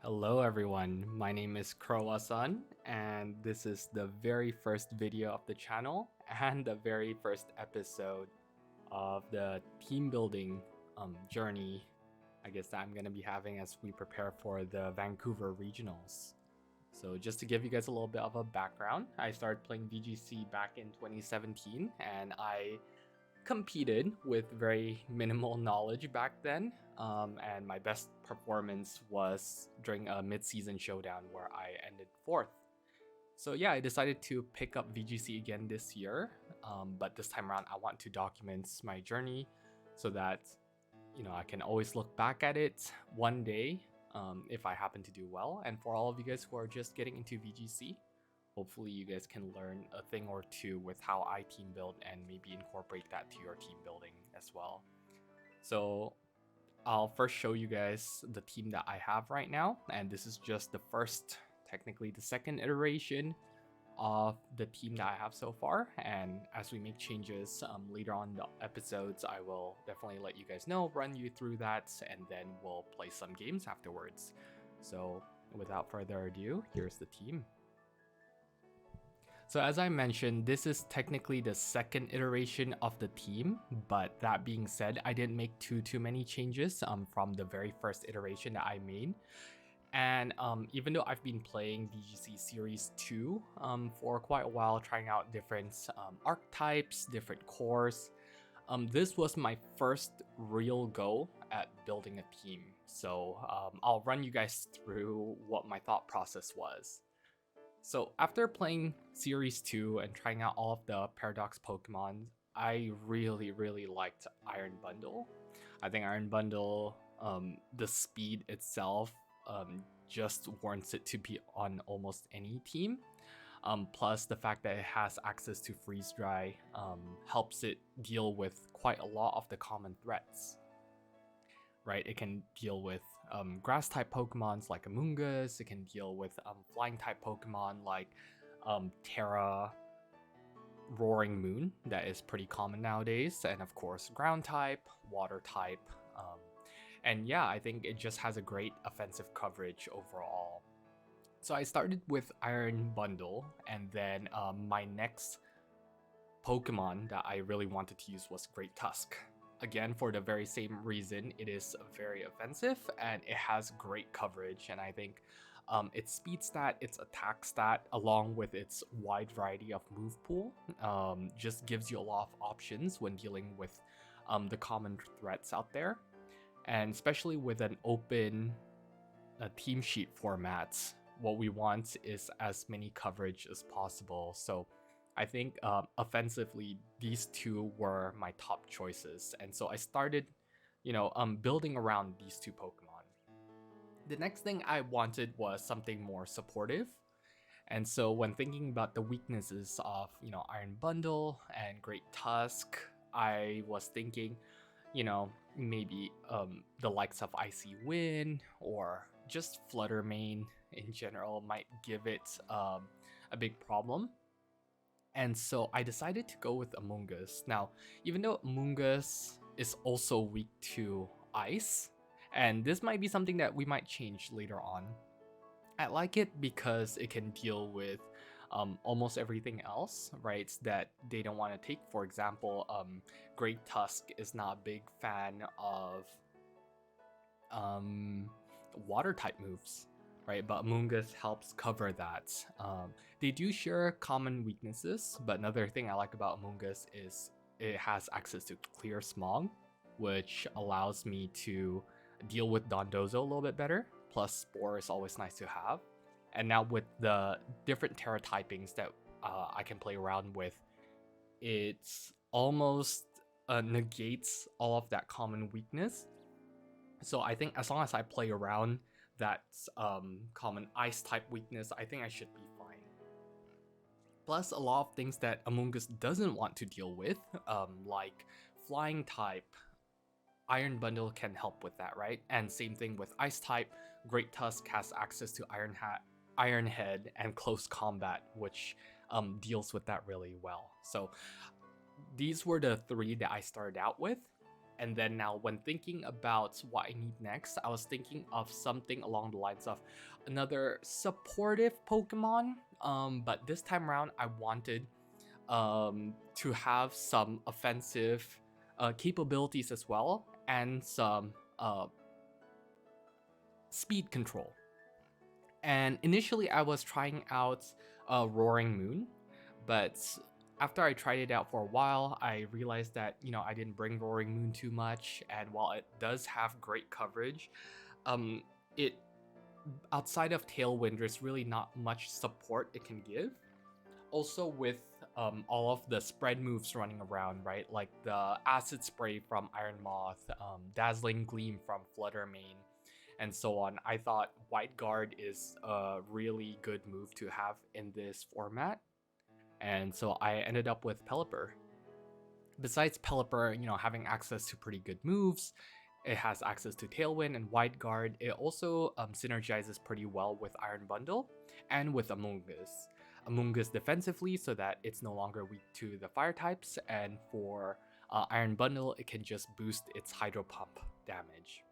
Hello everyone, my name is Crowasan and this is the very first video of the channel and the very first episode of the team building journey I guess that I'm going to be having as we prepare for the Vancouver regionals. So just to give you guys a little bit of a background, I started playing VGC back in 2017 and I competed with very minimal knowledge back then, and my best performance was during a mid-season showdown where I ended 4th. So yeah, I decided to pick up VGC again this year, but this time around I want to document my journey so that I can always look back at it one day if I happen to do well. And for all of you guys who are just getting into VGC, hopefully you guys can learn a thing or two with how I team build and maybe incorporate that to your team building as well. So I'll first show you guys the team that I have right now, and this is just the first, technically the second iteration of the team that I have so far. And as we make changes later on in the episodes, I will definitely let you guys know, run you through that, and then we'll play some games afterwards. So without further ado, here's the team. So as I mentioned, this is technically the second iteration of the team, but that being said, I didn't make too many changes from the very first iteration that I made. And even though I've been playing VGC Series 2 for quite a while, trying out different archetypes, different cores, this was my first real go at building a team. So I'll run you guys through what my thought process was. So after playing Series 2 and trying out all of the Paradox Pokemon, I really liked Iron Bundle. I think Iron Bundle, the speed itself just warrants it to be on almost any team. Plus the fact that it has access to Freeze Dry helps it deal with quite a lot of the common threats. Right, it can deal with grass type Pokemons like Amoonguss. It can deal with flying type Pokemon like Terra, Roaring Moon, that is pretty common nowadays, and of course ground type, water type, and yeah, I think it just has a great offensive coverage overall. So I started with Iron Bundle, and then my next Pokemon that I really wanted to use was Great Tusk. Again, for the very same reason, it is very offensive and it has great coverage, and I think its speed stat, its attack stat, along with its wide variety of move pool, just gives you a lot of options when dealing with the common threats out there. And especially with an open team sheet format, what we want is as many coverage as possible. So I think offensively, these two were my top choices. And so I started, building around these two Pokemon. The next thing I wanted was something more supportive. And so when thinking about the weaknesses of, Iron Bundle and Great Tusk, I was thinking, maybe the likes of Icy Wind or just Flutter Mane in general might give it a big problem. And so I decided to go with Amoonguss. Now, even though Amoonguss is also weak to ice, and this might be something that we might change later on, I like it because it can deal with almost everything else, right, that they don't want to take. For example, Great Tusk is not a big fan of water type moves, right? But Amoonguss helps cover that. They do share common weaknesses, but another thing I like about Amoonguss is it has access to Clear Smog, which allows me to deal with Dondozo a little bit better. Plus Spore is always nice to have. And now with the different Terra typings that I can play around with, it's almost negates all of that common weakness. So I think as long as I play around that common ice type weakness, I think I should be fine. Plus a lot of things that Amoonguss doesn't want to deal with, like flying type, Iron Bundle can help with that, right? And same thing with ice type, Great Tusk has access to Iron Head and close combat, which deals with that really well. So these were the three that I started out with. And then now when thinking about what I need next, I was thinking of something along the lines of another supportive Pokemon. But this time around, I wanted to have some offensive capabilities as well, and some speed control. And initially I was trying out Roaring Moon, but after I tried it out for a while, I realized that, you know, I didn't bring Roaring Moon too much, and while it does have great coverage, it outside of Tailwind, there's really not much support it can give. Also with all of the spread moves running around, right? Like the Acid Spray from Iron Moth, Dazzling Gleam from Flutter Mane, and so on. I thought White Guard is a really good move to have in this format, and so I ended up with Pelipper. Besides Pelipper, you know, having access to pretty good moves, it has access to Tailwind and White Guard. It also synergizes pretty well with Iron Bundle and with Amoonguss. Amoonguss defensively so that it's no longer weak to the fire types, and for Iron Bundle, it can just boost its Hydro Pump damage.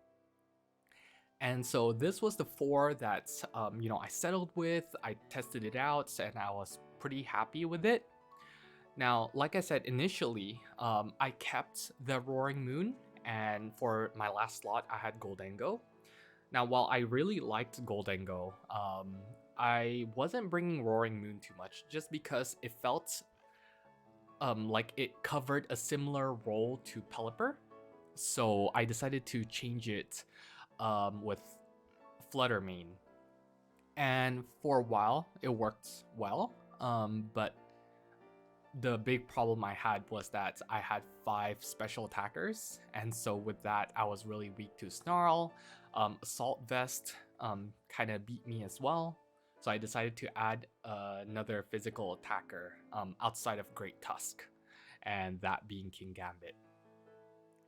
And so this was the 4 that you know, I settled with. I tested it out and I was pretty happy with it. Now, like I said initially, I kept the Roaring Moon, and for my last slot, I had Goldengo. Now, while I really liked Goldengo, I wasn't bringing Roaring Moon too much, just because it felt like it covered a similar role to Pelipper. So I decided to change it with Flutter Mane. And for a while, it worked well, but the big problem I had was that I had 5 special attackers, and so with that, I was really weak to Snarl. Assault Vest kind of beat me as well, so I decided to add another physical attacker outside of Great Tusk, and that being King Gambit.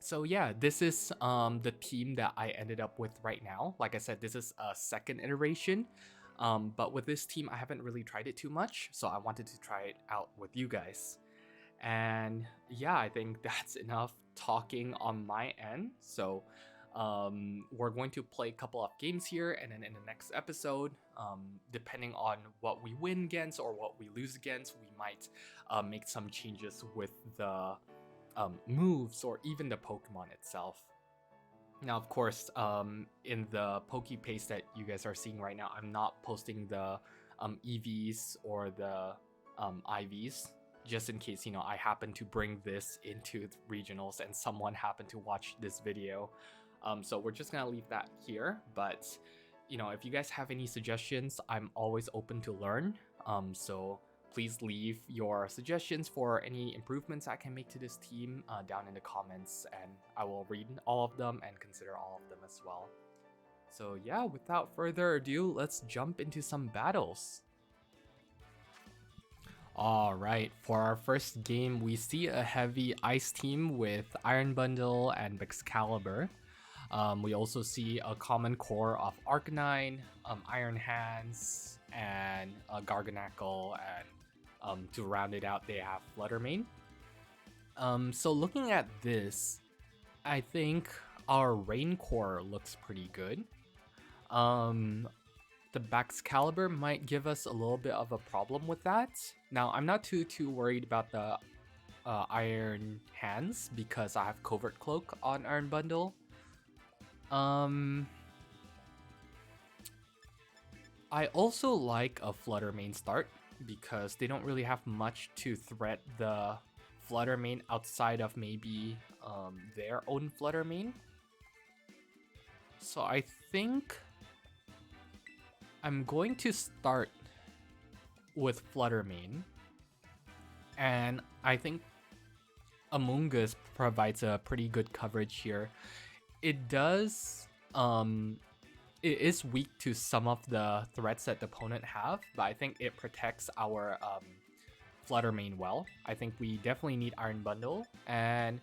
So yeah, this is the team that I ended up with right now. Like I said, this is a second iteration. But with this team, I haven't really tried it too much, so I wanted to try it out with you guys. And yeah, I think that's enough talking on my end. So we're going to play a couple of games here, and then in the next episode, depending on what we win against or what we lose against, we might make some changes with the moves or even the Pokemon itself. Now, of course, in the Poke Paste that you guys are seeing right now, I'm not posting the EVs or the IVs, just in case, you know, I happen to bring this into regionals and someone happened to watch this video. So we're just gonna leave that here. But, you know, if you guys have any suggestions, I'm always open to learn. So please leave your suggestions for any improvements I can make to this team down in the comments, and I will read all of them and consider all of them as well. So yeah, without further ado, let's jump into some battles. Alright, for our first game, we see a heavy ice team with Iron Bundle and Excalibur. We also see a common core of Arcanine, Iron Hands, and Garganacl, and to round it out, they have Flutter Mane. So looking at this, I think our Rain Core looks pretty good. The Baxcalibur might give us a little bit of a problem with that. Now, I'm not too worried about the Iron Hands because I have Covert Cloak on Iron Bundle. I also like a Flutter Mane start because they don't really have much to threat the Flutter Mane outside of maybe their own Flutter Mane. So I think I'm going to start with Flutter Mane, and I think Amoonguss provides a pretty good coverage here. It does it is weak to some of the threats that the opponent have, but I think it protects our Flutter Mane well. I think we definitely need Iron Bundle, and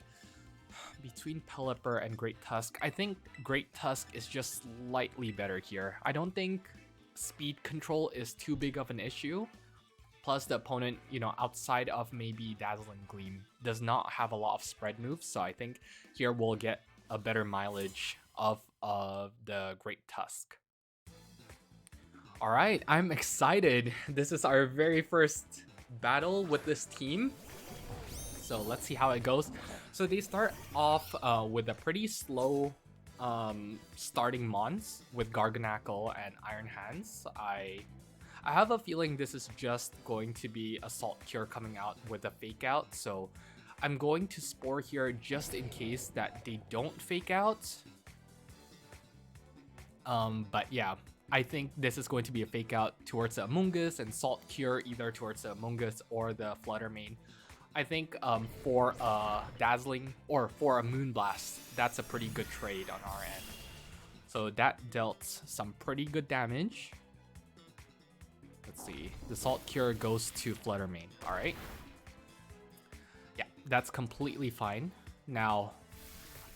between Pelipper and Great Tusk, I think Great Tusk is just slightly better here. I don't think speed control is too big of an issue, Plus the opponent, you know, outside of maybe Dazzling Gleam, does not have a lot of spread moves. So I think here we'll get a better mileage of the Great Tusk. All right, I'm excited. This is our very first battle with this team. So let's see how it goes. So they start off with a pretty slow starting mons with Garganackle and Iron Hands. I have a feeling this is just going to be Assault Cure coming out with a fake out. So I'm going to Spore here just in case that they don't fake out. But yeah, I think this is going to be a fake out towards the Amoonguss and Salt Cure either towards the Amoonguss or the Flutter Mane. I think for a Dazzling or for a Moonblast, that's a pretty good trade on our end. So that dealt some pretty good damage. Let's see. The Salt Cure goes to Flutter Mane. All right. Yeah, that's completely fine. Now,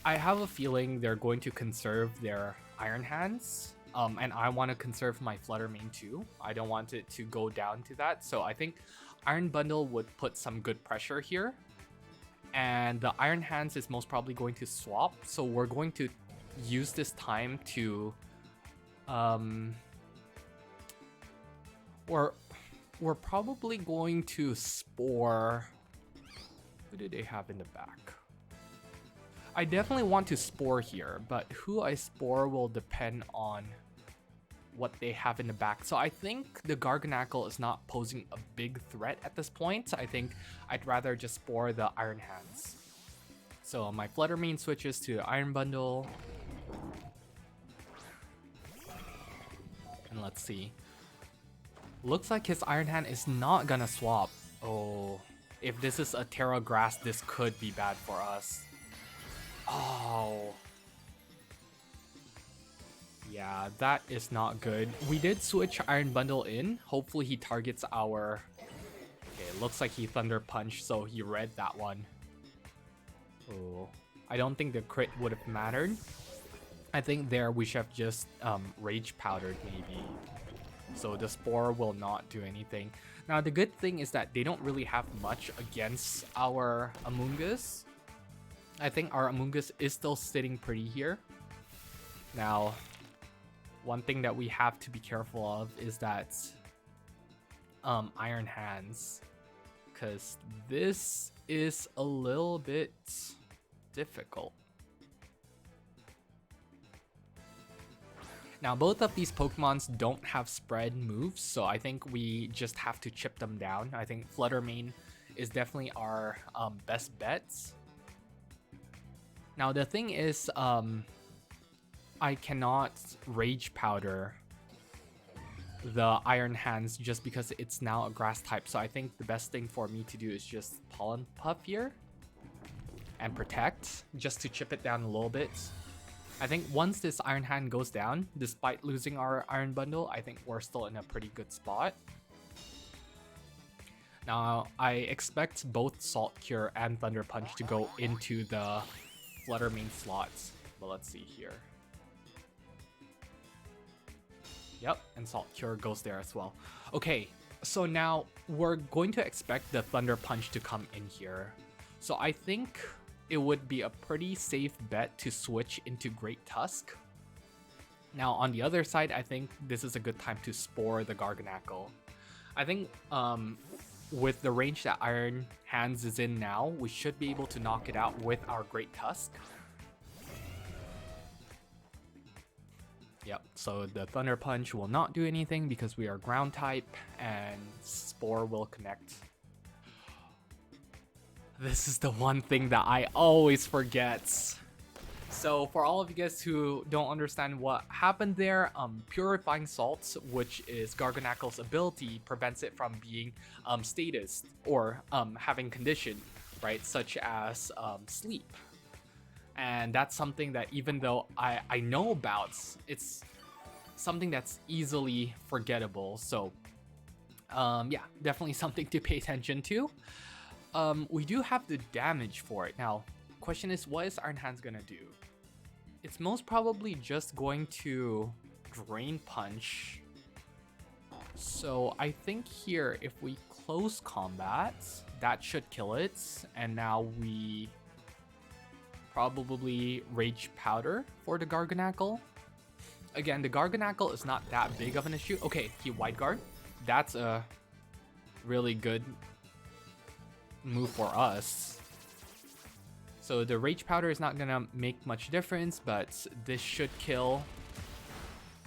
I have a feeling they're going to conserve their Iron Hands. And I want to conserve my Flutter Mane too. I don't want it to go down to that. So I think Iron Bundle would put some good pressure here. And the Iron Hands is most probably going to swap. So we're going to use this time to... We're probably going to Spore... Who do they have in the back? I definitely want to Spore here, but who I Spore will depend on what they have in the back. So I think the Garganackle is not posing a big threat at this point. I think I'd rather just Spore the Iron Hands. So my Flutter Mane switches to Iron Bundle. And let's see. Looks like his Iron Hand is not gonna swap. Oh, if this is a Terra Grass, this could be bad for us. Oh. Yeah, that is not good. We did switch Iron Bundle in. Hopefully he targets our... Okay, looks like he Thunder Punch, so he read that one. Oh. I don't think the crit would have mattered. I think there we should have just Rage Powdered maybe. So the Spore will not do anything. Now the good thing is that they don't really have much against our Amoonguss. I think our Amoonguss is still sitting pretty here. Now, one thing that we have to be careful of is that Iron Hands, because this is a little bit difficult. Now, both of these Pokemons don't have spread moves, so I think we just have to chip them down. I think Flutter Mane is definitely our best bets. Now, the thing is, I cannot Rage Powder the Iron Hands just because it's now a Grass type. So I think the best thing for me to do is just Pollen Puff here and Protect just to chip it down a little bit. I think once this Iron Hand goes down, despite losing our Iron Bundle, I think we're still in a pretty good spot. Now, I expect both Salt Cure and Thunder Punch to go into the Flutter Mane slots, but let's see here. Yep, and Salt Cure goes there as well. Okay, so now we're going to expect the Thunder Punch to come in here. So I think it would be a pretty safe bet to switch into Great Tusk. Now on the other side, I think this is a good time to Spore the Garganackle. I think with the range that Iron Hands is in now, we should be able to knock it out with our Great Tusk. Yep, so the Thunder Punch will not do anything because we are Ground type, and Spore will connect. This is the one thing that I always forget. So for all of you guys who don't understand what happened there, Purifying Salts, which is Garganackle's ability, prevents it from being status or having condition, right? Such as sleep. And that's something that even though I know about, it's something that's easily forgettable. So yeah, definitely something to pay attention to. We do have the damage for it. Now, question is, what is Iron Hands gonna do? It's most probably just going to Drain Punch So I think here, if we close combat, that should kill it. And now we probably Rage Powder for the Garganackle. Again, the Garganackle is not that big of an issue. Okay, he Wide Guard. That's a really good move for us. So the Rage Powder is not gonna make much difference, but this should kill.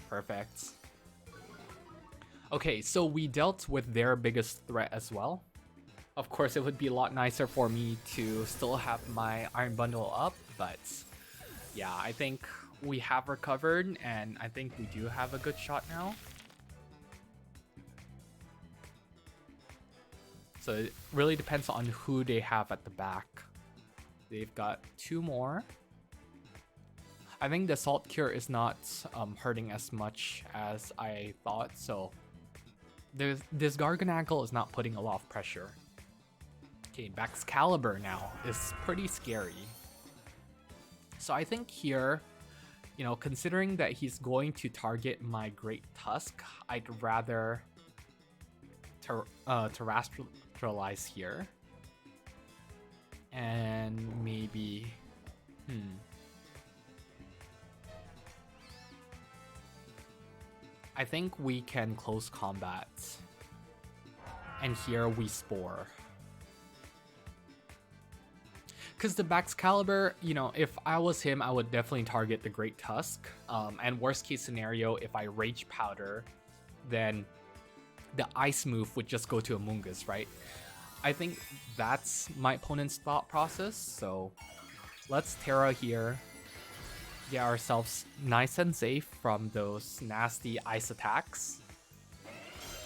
Perfect. Okay, so we dealt with their biggest threat as well. Of course, it would be a lot nicer for me to still have my Iron Bundle up, but yeah, I think we have recovered, and I think we do have a good shot now. So it really depends on who they have at the back. They've got 2 more. I think the Salt Cure is not hurting as much as I thought, so this Garganackle is not putting a lot of pressure. Okay, Excalibur now is pretty scary. So I think here, you know, considering that he's going to target my Great Tusk, I'd rather terrestrialize here. And maybe... I think we can close combat. And here we Spore. Because the Excalibur, you know, if I was him, I would definitely target the Great Tusk. And worst case scenario, if I Rage Powder, then the Ice move would just go to Amoonguss, right? I think that's my opponent's thought process. So let's Terra here. Get ourselves nice and safe from those nasty ice attacks.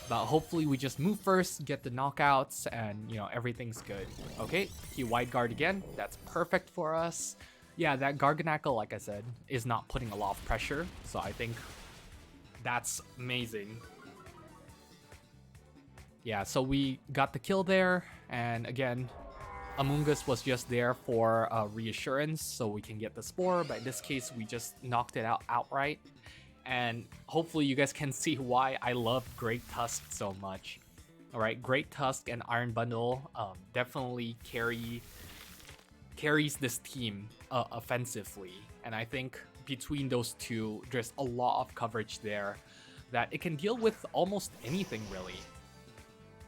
But hopefully we just move first, get the knockouts, and you know, everything's good. Okay, he Wide Guard again. That's perfect for us. Yeah, that Garganackle, like I said, is not putting a lot of pressure. So I think that's amazing. Yeah, so we got the kill there. And again, Amoonguss was just there for reassurance so we can get the Spore, but in this case we just knocked it out outright. And hopefully you guys can see why I love Great Tusk so much. Alright, Great Tusk and Iron Bundle definitely carries this team offensively. And I think between those two, there's a lot of coverage there that it can deal with almost anything really.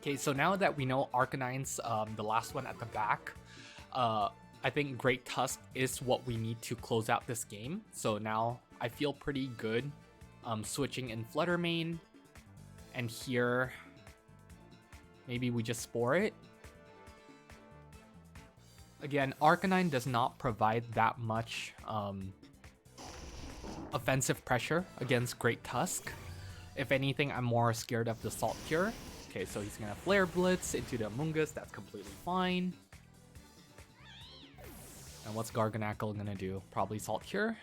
Okay, so now that we know Arcanine's the last one at the back, I think Great Tusk is what we need to close out this game. So now I feel pretty good switching in Flutter Mane. And here, maybe we just Spore it. Again, Arcanine does not provide that much offensive pressure against Great Tusk. If anything, I'm more scared of the Salt Cure. Okay, so he's gonna Flare Blitz into the Amoonguss. That's completely fine. And what's Garganackle gonna do? Probably Salt Cure.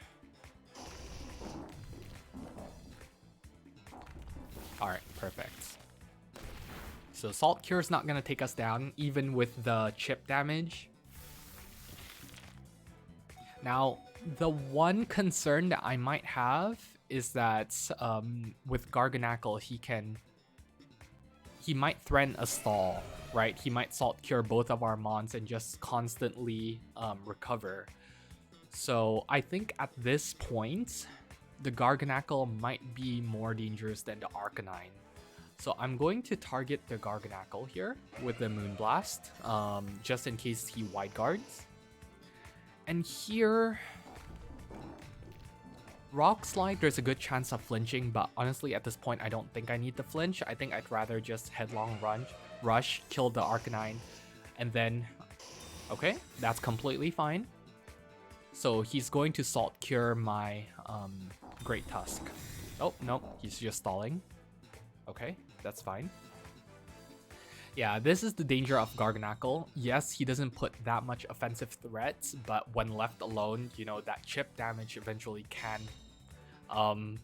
Alright, perfect. So Salt Cure is not gonna take us down, even with the chip damage. Now, the one concern that I might have is that with Garganackle, he might threaten a stall, right? He might Salt Cure both of our mons and just constantly recover. So I think at this point, the Garganackle might be more dangerous than the Arcanine. So I'm going to target the Garganackle here with the Moonblast, just in case he Wide Guards. And here, Rock Slide, there's a good chance of flinching, but honestly at this point I don't think I need the flinch. I think I'd rather just headlong rush, kill the Arcanine, and then, okay, that's completely fine. So he's going to Salt Cure my Great Tusk. Oh, nope, he's just stalling. Okay, that's fine. Yeah, this is the danger of Garganackle. Yes, he doesn't put that much offensive threats, but when left alone, you know, that chip damage eventually can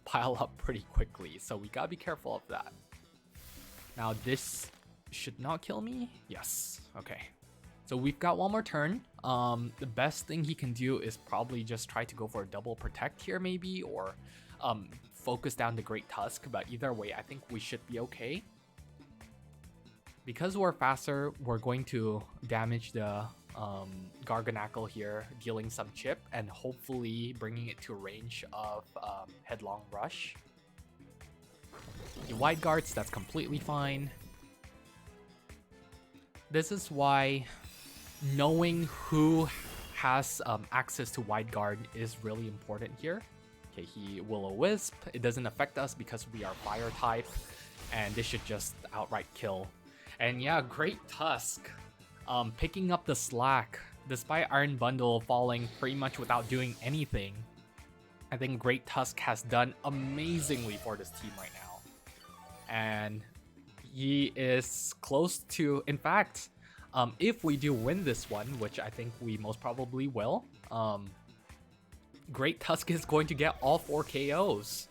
pile up pretty quickly. So we gotta be careful of that. Now this should not kill me. Yes, okay. So we've got one more turn. The best thing he can do is probably just try to go for a double protect here maybe, or focus down the Great Tusk, but either way, I think we should be okay. Because we're faster, we're going to damage the Garganackle here, dealing some chip and hopefully bringing it to range of Headlong Rush. He wide guards, that's completely fine. This is why knowing who has access to wide guard is really important here. Okay, he Will-O-Wisp. It doesn't affect us because we are fire type, and this should just outright kill. And yeah, Great Tusk picking up the slack despite Iron Bundle falling pretty much without doing anything. I think Great Tusk has done amazingly for this team right now. And he is close to, in fact, if we do win this one, which I think we most probably will, Great Tusk is going to get all 4 KOs.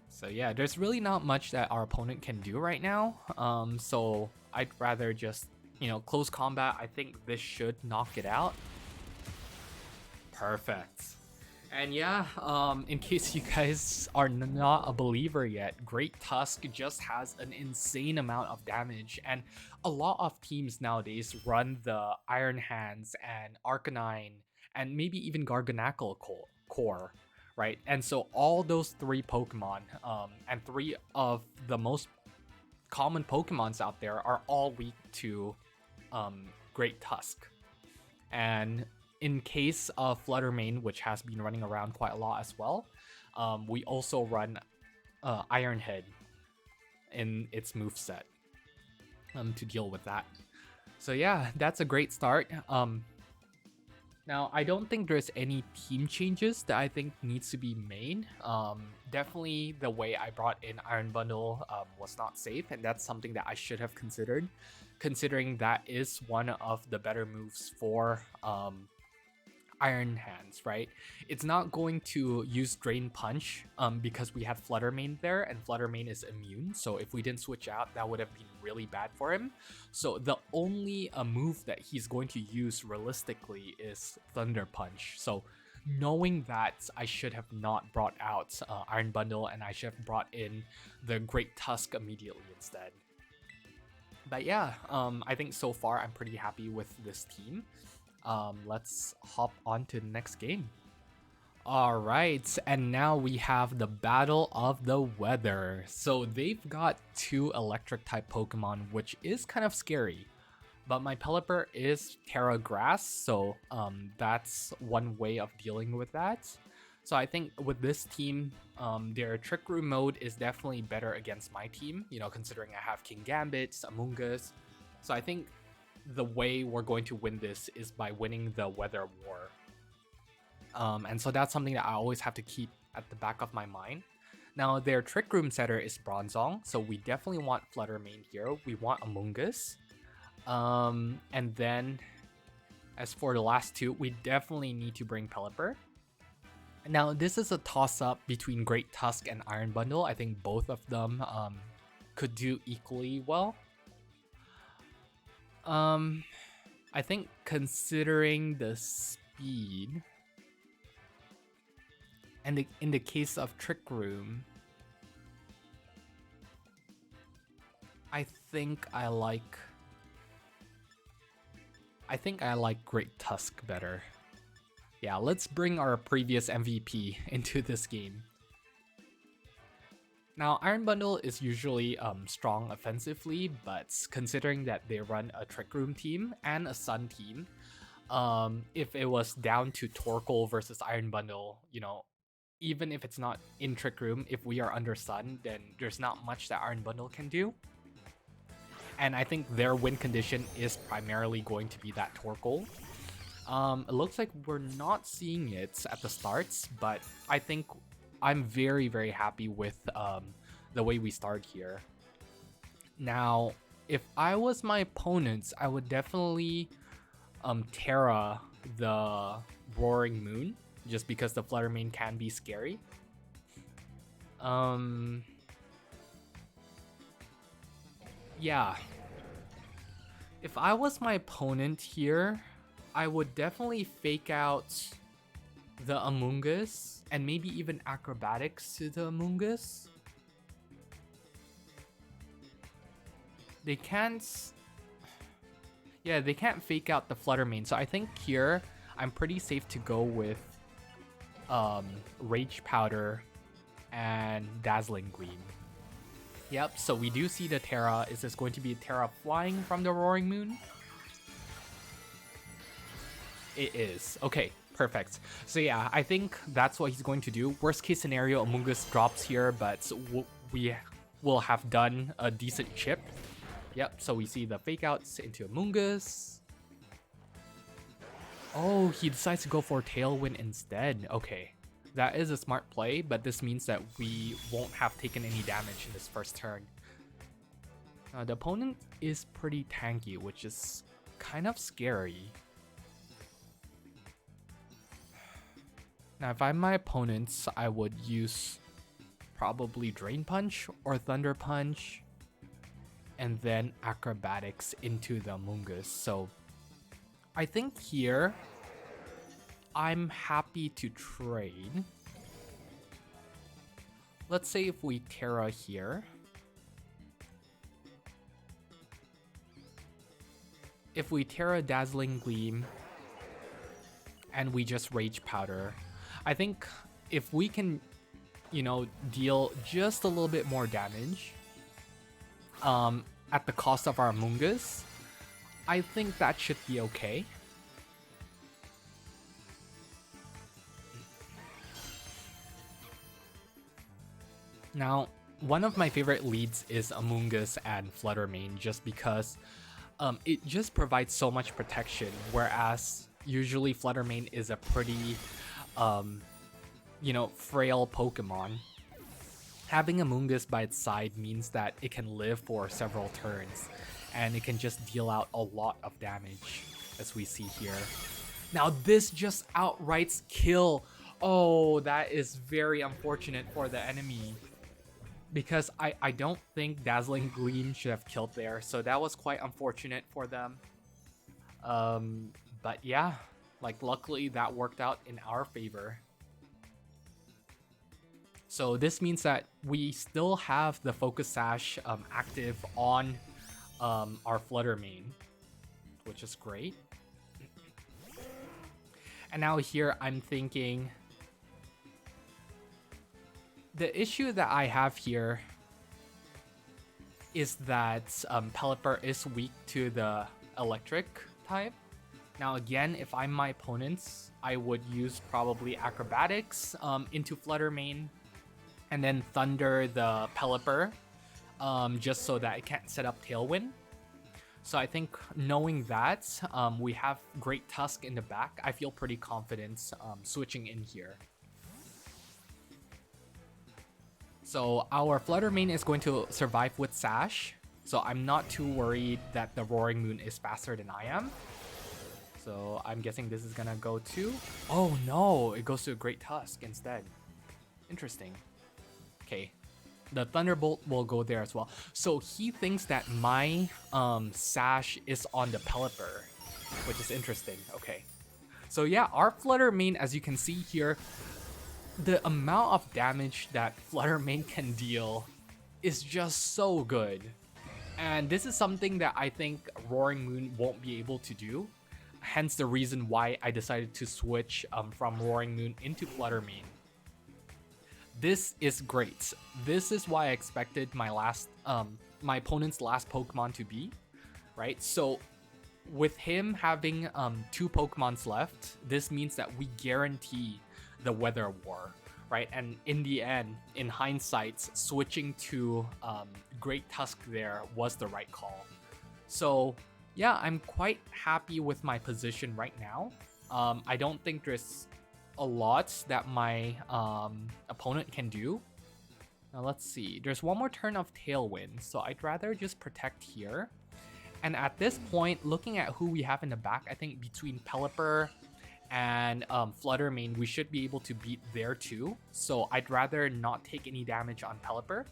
So yeah, there's really not much that our opponent can do right now. So I'd rather just, close combat. I think this should knock it out. Perfect. And yeah, in case you guys are not a believer yet, Great Tusk just has an insane amount of damage, and a lot of teams nowadays run the Iron Hands and Arcanine and maybe even Garganackle core, right? And so all those 3 Pokemon, and 3 of the most common Pokemons out there are all weak to Great Tusk. And in case of Fluttermane, which has been running around quite a lot as well, we also run Iron Head in its moveset to deal with that. So yeah, that's a great start. Now, I don't think there's any team changes that I think needs to be made. Definitely the way I brought in Iron Bundle was not safe, and that's something that I should have considered, considering that is one of the better moves for Iron Hands, right? It's not going to use Drain Punch because we had Fluttermane there, and Fluttermane is immune, so if we didn't switch out, that would have been really bad for him. So the only move that he's going to use realistically is Thunder Punch. So knowing that, I should have not brought out Iron Bundle, and I should have brought in the Great Tusk immediately instead. But yeah, I think so far I'm pretty happy with this team. Let's hop on to the next game. Alright, and now we have the Battle of the Weather. So they've got 2 electric type Pokemon, which is kind of scary. But my Pelipper is Terra Grass, so that's one way of dealing with that. So I think with this team, their Trick Room mode is definitely better against my team, considering I have King Gambit, Amoonguss. So I think the way we're going to win this is by winning the Weather War. And so that's something that I always have to keep at the back of my mind. Now, their Trick Room setter is Bronzong, so we definitely want Fluttermane here. We want Amoonguss. And then, as for the last 2, we definitely need to bring Pelipper. Now, this is a toss-up between Great Tusk and Iron Bundle. I think both of them could do equally well. I think considering the speed, and in the case of Trick Room, I think I like Great Tusk better. Yeah, let's bring our previous MVP into this game. Now, Iron Bundle is usually strong offensively, but considering that they run a Trick Room team and a Sun team, if it was down to Torkoal versus Iron Bundle, even if it's not in Trick Room, if we are under Sun, then there's not much that Iron Bundle can do. And I think their win condition is primarily going to be that Torkoal. It looks like we're not seeing it at the starts, but I think I'm very, very happy with the way we start here. Now, if I was my opponents, I would definitely Terra the Roaring Moon, just because the Fluttermane can be scary. Yeah. If I was my opponent here, I would definitely fake out the Amoonguss and maybe even acrobatics to the Amoonguss. They can't... Yeah, they can't fake out the Flutter Mane. So I think here, I'm pretty safe to go with Rage Powder and Dazzling Gleam. Yep, so we do see the Terra. Is this going to be Terra flying from the Roaring Moon? It is. Okay, perfect. So yeah, I think that's what he's going to do. Worst case scenario, Amoonguss drops here, but we will have done a decent chip. Yep, so we see the fake outs into Amoonguss. Oh, he decides to go for Tailwind instead. Okay, that is a smart play, but this means that we won't have taken any damage in this first turn. The opponent is pretty tanky, which is kind of scary. Now, if I'm my opponents, I would use probably Drain Punch or Thunder Punch, and then Acrobatics into the Amoonguss. So I think here, I'm happy to trade. Let's say if we Terra here. If we Terra Dazzling Gleam, and we just Rage Powder, I think if we can, you know, deal just a little bit more damage at the cost of our Amoonguss, I think that should be okay. Now, one of my favorite leads is Amoonguss and Flutter Mane, just because it just provides so much protection, whereas usually Flutter Mane is a pretty, you know, frail Pokemon. Having Amoonguss by its side means that it can live for several turns, and it can just deal out a lot of damage, as we see here. Now this just outright kill. Oh, that is very unfortunate for the enemy, because I don't think Dazzling Gleam should have killed there, so that was quite unfortunate for them. But yeah, like luckily that worked out in our favor. So this means that we still have the Focus Sash active on our Flutter Mane, which is great. And now here I'm thinking, the issue that I have here is that Pelipper is weak to the electric type. Now again, if I'm my opponents, I would use probably Acrobatics into Flutter Mane, and then Thunder the Pelipper, just so that it can't set up Tailwind. So I think knowing that we have Great Tusk in the back, I feel pretty confident switching in here. So our Flutter Mane is going to survive with Sash, so I'm not too worried that the Roaring Moon is faster than I am. So I'm guessing this is gonna go to... Oh no, it goes to a Great Tusk instead. Interesting. Okay, the Thunderbolt will go there as well. So he thinks that my Sash is on the Pelipper, which is interesting. Okay, so yeah, our Flutter Mane, as you can see here, the amount of damage that Flutter Mane can deal is just so good. And this is something that I think Roaring Moon won't be able to do. Hence the reason why I decided to switch from Roaring Moon into Flutter Mane. This is great. This is why I expected my my opponent's last Pokemon to be, right? So with him having 2 Pokemons left, this means that we guarantee the Weather War, right? And in the end, in hindsight, switching to Great Tusk there was the right call. So yeah, I'm quite happy with my position right now. I don't think there's a lot that my opponent can do. Now let's see, there's one more turn of Tailwind, so I'd rather just protect here. And at this point, looking at who we have in the back, I think between Pelipper and Flutter Mane, we should be able to beat there too. So I'd rather not take any damage on Pelipper.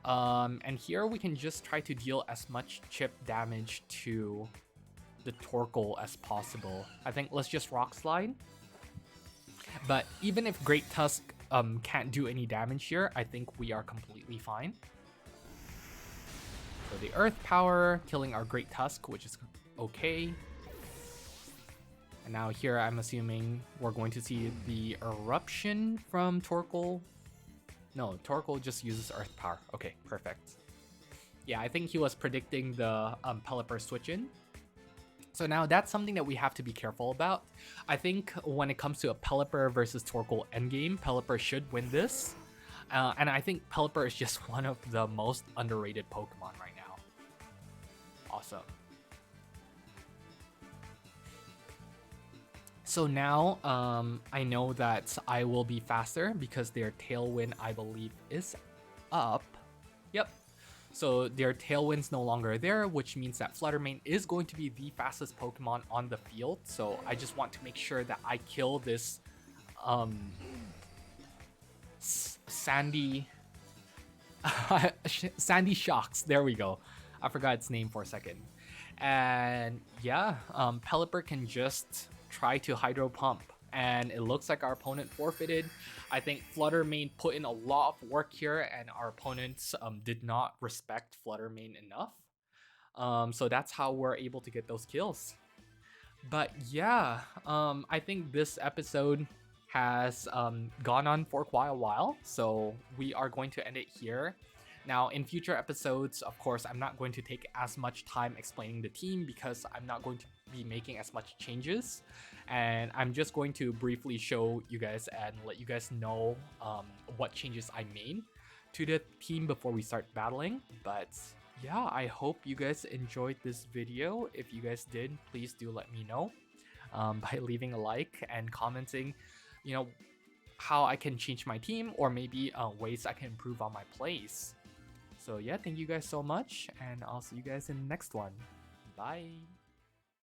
And here we can just try to deal as much chip damage to the Torkoal as possible. I think let's just Rock Slide. But even if Great Tusk can't do any damage here, I think we are completely fine. So the Earth Power, killing our Great Tusk, which is okay. And now here I'm assuming we're going to see the Eruption from Torkoal. No, Torkoal just uses Earth Power. Okay, perfect. Yeah, I think he was predicting the Pelipper switch-in. So now that's something that we have to be careful about. I think when it comes to a Pelipper versus Torkoal endgame, Pelipper should win this. And I think Pelipper is just one of the most underrated Pokemon right now. Awesome. So now I know that I will be faster because their Tailwind, I believe, is up. Yep. So their Tailwind's no longer there, which means that Fluttermane is going to be the fastest Pokemon on the field. So I just want to make sure that I kill this Sandy Shocks. There we go. I forgot its name for a second. And yeah, Pelipper can just try to Hydro Pump. And it looks like our opponent forfeited. I think Fluttermane put in a lot of work here, and our opponents did not respect Fluttermane enough. So that's how we're able to get those kills. But yeah, I think this episode has gone on for quite a while, so we are going to end it here. Now, in future episodes, of course, I'm not going to take as much time explaining the team because I'm not going to be making as much changes. And I'm just going to briefly show you guys and let you guys know what changes I made to the team before we start battling. But yeah, I hope you guys enjoyed this video. If you guys did, please do let me know by leaving a like and commenting, you know, how I can change my team or maybe ways I can improve on my plays. So yeah, thank you guys so much, and I'll see you guys in the next one. Bye!